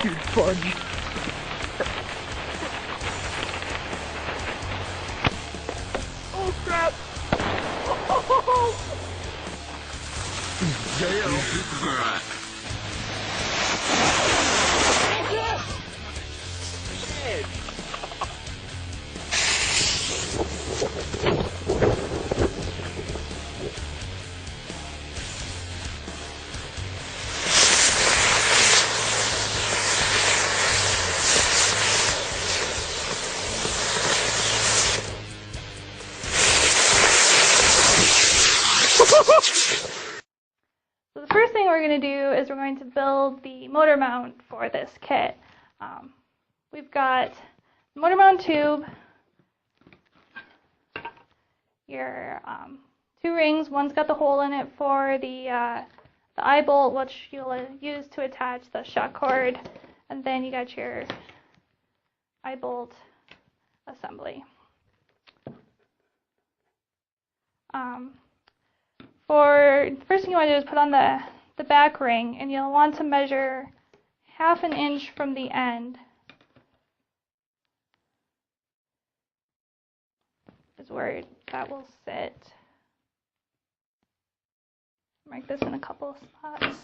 Dude, fudge. Oh crap! Oh. So the first thing we're going to do is we're going to build the motor mount for this kit. We've got the motor mount tube, your 2 rings. One's got the hole in it for the eye bolt, which you'll use to attach the shock cord, and then you got your eye bolt assembly. The first thing you want to do is put on the back ring, and you'll want to measure 1/2 inch from the end. Is where that will sit. Mark this in a couple of spots.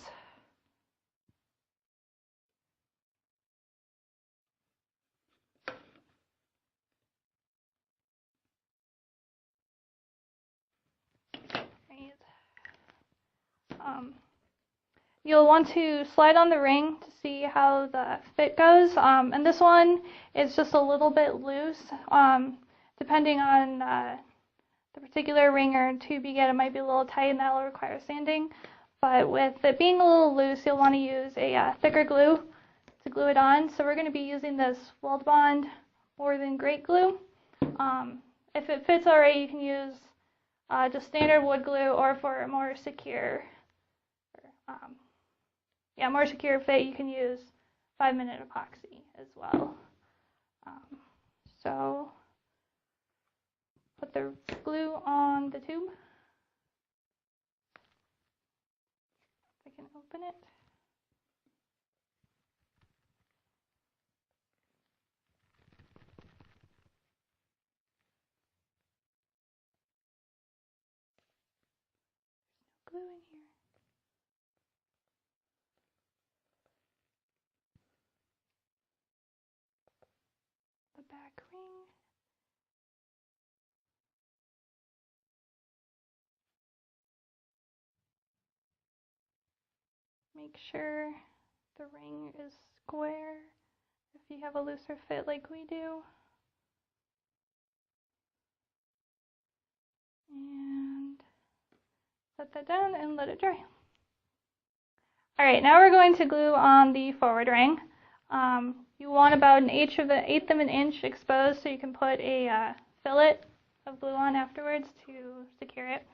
You'll want to slide on the ring to see how the fit goes. And this one is just a little bit loose. Depending on the particular ring or tube you get, it might be a little tight and that will require sanding. But with it being a little loose, you'll want to use a thicker glue to glue it on. So we're going to be using this Weld Bond More Than Great glue. If it fits alright, you can use just standard wood glue, or for a more secure fit, you can use 5-minute epoxy as well. So put the glue on the tube. I can open it. Glue in here. The back ring. Make sure the ring is square if you have a looser fit like we do. And set that down and let it dry. Alright, now we're going to glue on the forward ring. You want about 1/8 of an inch exposed so you can put a fillet of glue on afterwards to secure it.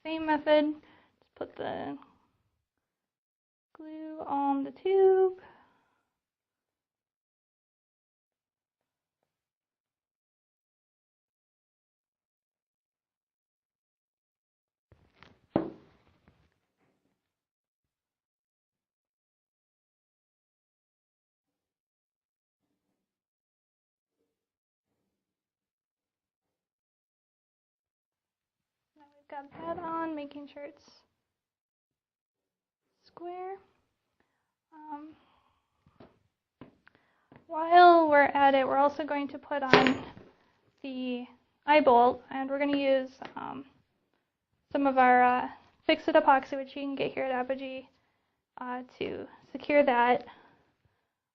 Same method, just put the glue on the tube. Now we've got that on, making sure it's square. While we're at it, we're also going to put on the eye bolt, and we're going to use some of our fix-it epoxy, which you can get here at Apogee, to secure that.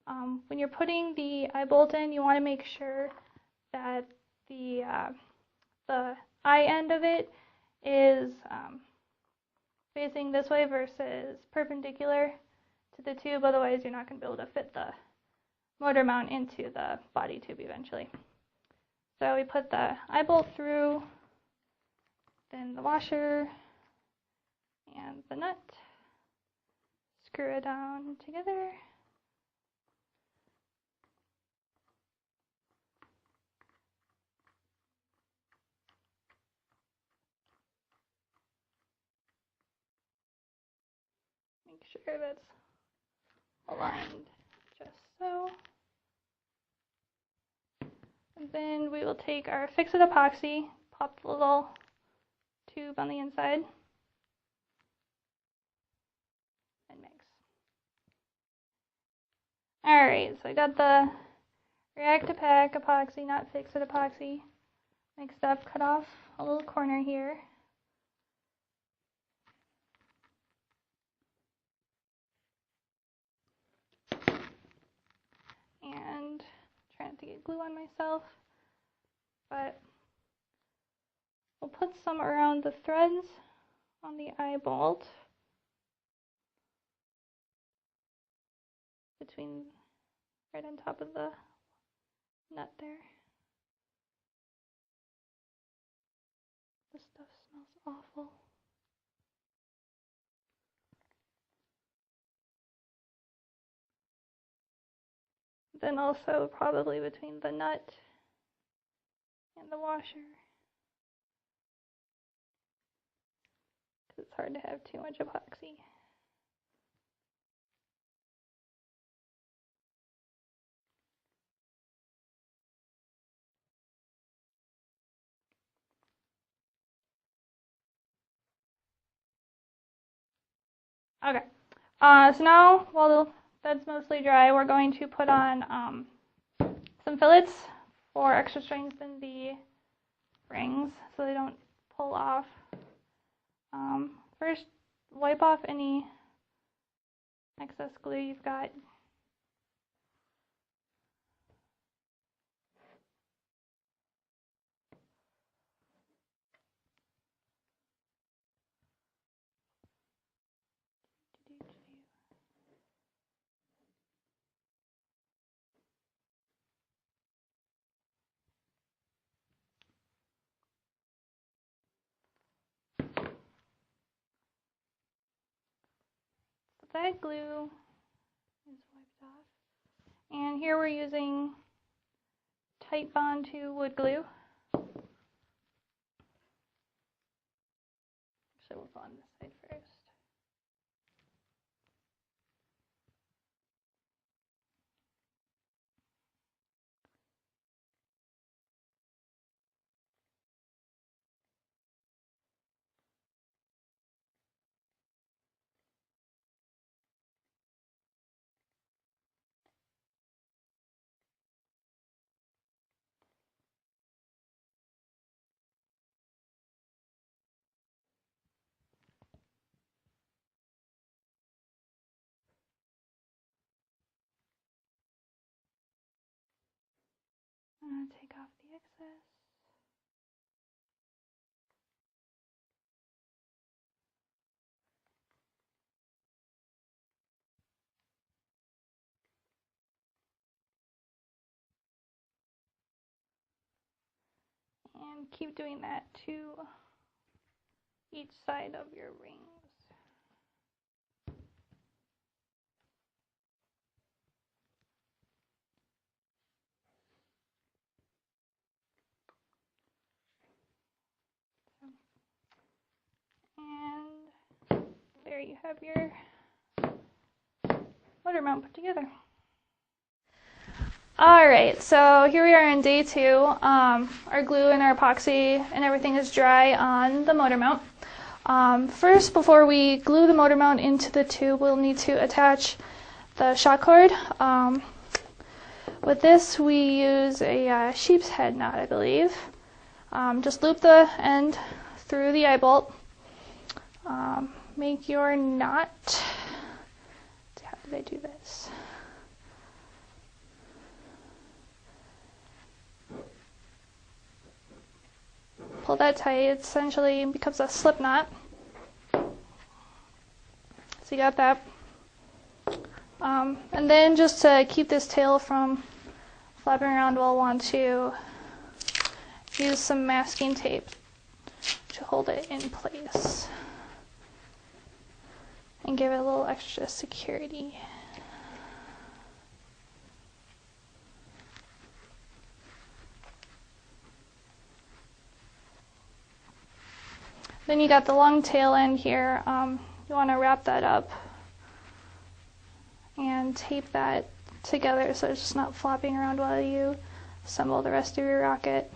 When you're putting the eye bolt in, you want to make sure that the eye end of it is facing this way versus perpendicular to the tube, otherwise you're not going to be able to fit the motor mount into the body tube eventually. So we put the eye bolt through, then the washer and the nut, screw it down together. Make sure that's aligned just so. And then we will take our Fix-It epoxy, pop the little tube on the inside, and mix. Alright, so I got the React to Pack epoxy, not Fix-It epoxy, mixed up, cut off a little corner here. And try not to get glue on myself, but we'll put some around the threads on the eye bolt between right on top of the nut there. This stuff smells awful. Then also probably between the nut and the washer, because it's hard to have too much epoxy. Okay, so now while that's mostly dry, we're going to put on some fillets for extra strength in the rings so they don't pull off. First, wipe off any excess glue you've got. That glue is wiped off. And here we're using Tight Bond 2 wood glue. Actually, we'll go on this side first. Take off the excess. And keep doing that to each side of your rings. And there you have your motor mount put together. Alright, so here we are in day 2. Our glue and our epoxy and everything is dry on the motor mount. First, before we glue the motor mount into the tube, we'll need to attach the shock cord. With this, we use a sheep's head knot, I believe. Just loop the end through the eye bolt. Make your knot. How did I do this? Pull that tight. It essentially becomes a slip knot. So you got that. And then just to keep this tail from flapping around, we'll want to use some masking tape to hold it in place and give it a little extra security. Then you got the long tail end here. You want to wrap that up and and tape that together so it's just not flopping around while you assemble the rest of your rocket.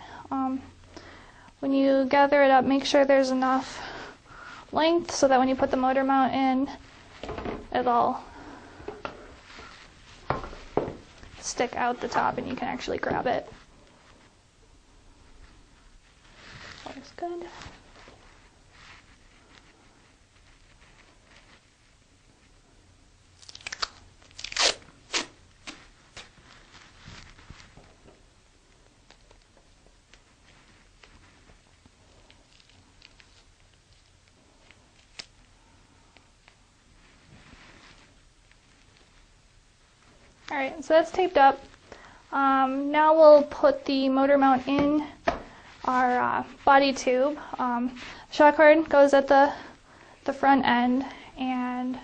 When you gather it up, make sure there's enough length so that when you put the motor mount in, it'll stick out the top and you can actually grab it. Looks good. Alright, so that's taped up. Now we'll put the motor mount in our body tube. Shock cord goes at the front end, and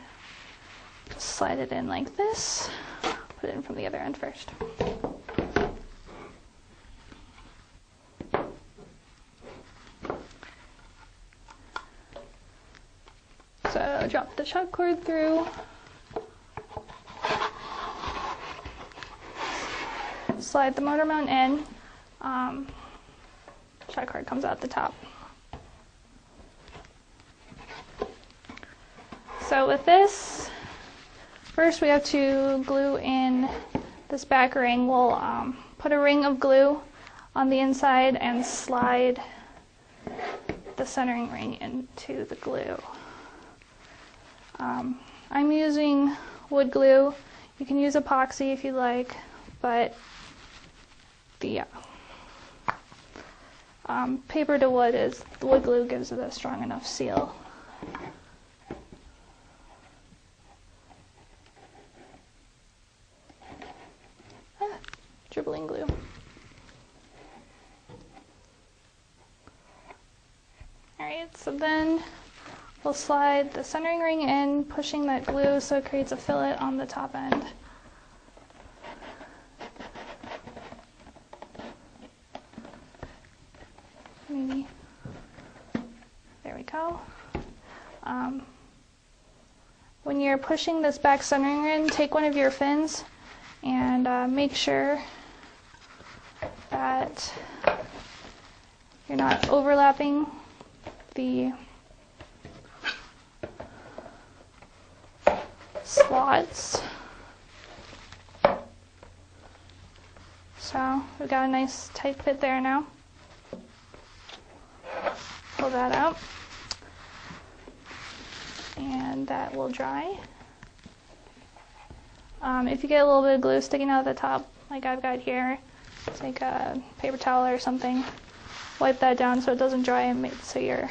slide it in like this. Put it in from the other end first. So drop the shock cord through. Slide the motor mount in. Shock cord comes out the top. So with this, first we have to glue in this back ring. We'll put a ring of glue on the inside and slide the centering ring into the glue. I'm using wood glue. You can use epoxy if you like, but the paper to wood the wood glue gives it a strong enough seal. Dribbling glue. Alright, so then we'll slide the centering ring in, pushing that glue so it creates a fillet on the top end. Maybe. There we go. When you're pushing this back centering ring, take one of your fins and make sure that you're not overlapping the slots. So we've got a nice tight fit there now. Pull that out, and that will dry. If you get a little bit of glue sticking out of the top, like I've got here, take a paper towel or something, wipe that down so it doesn't dry, and make so your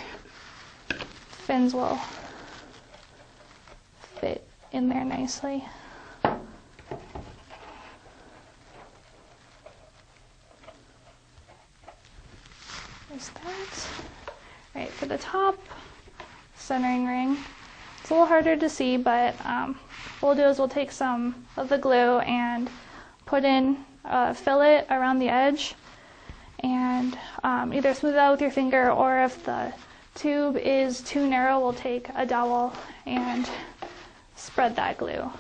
fins will fit in there nicely. There's that. Right, for the top centering ring, it's a little harder to see, but what we'll do is we'll take some of the glue and put in a fillet around the edge, and either smooth it out with your finger, or if the tube is too narrow, we'll take a dowel and spread that glue.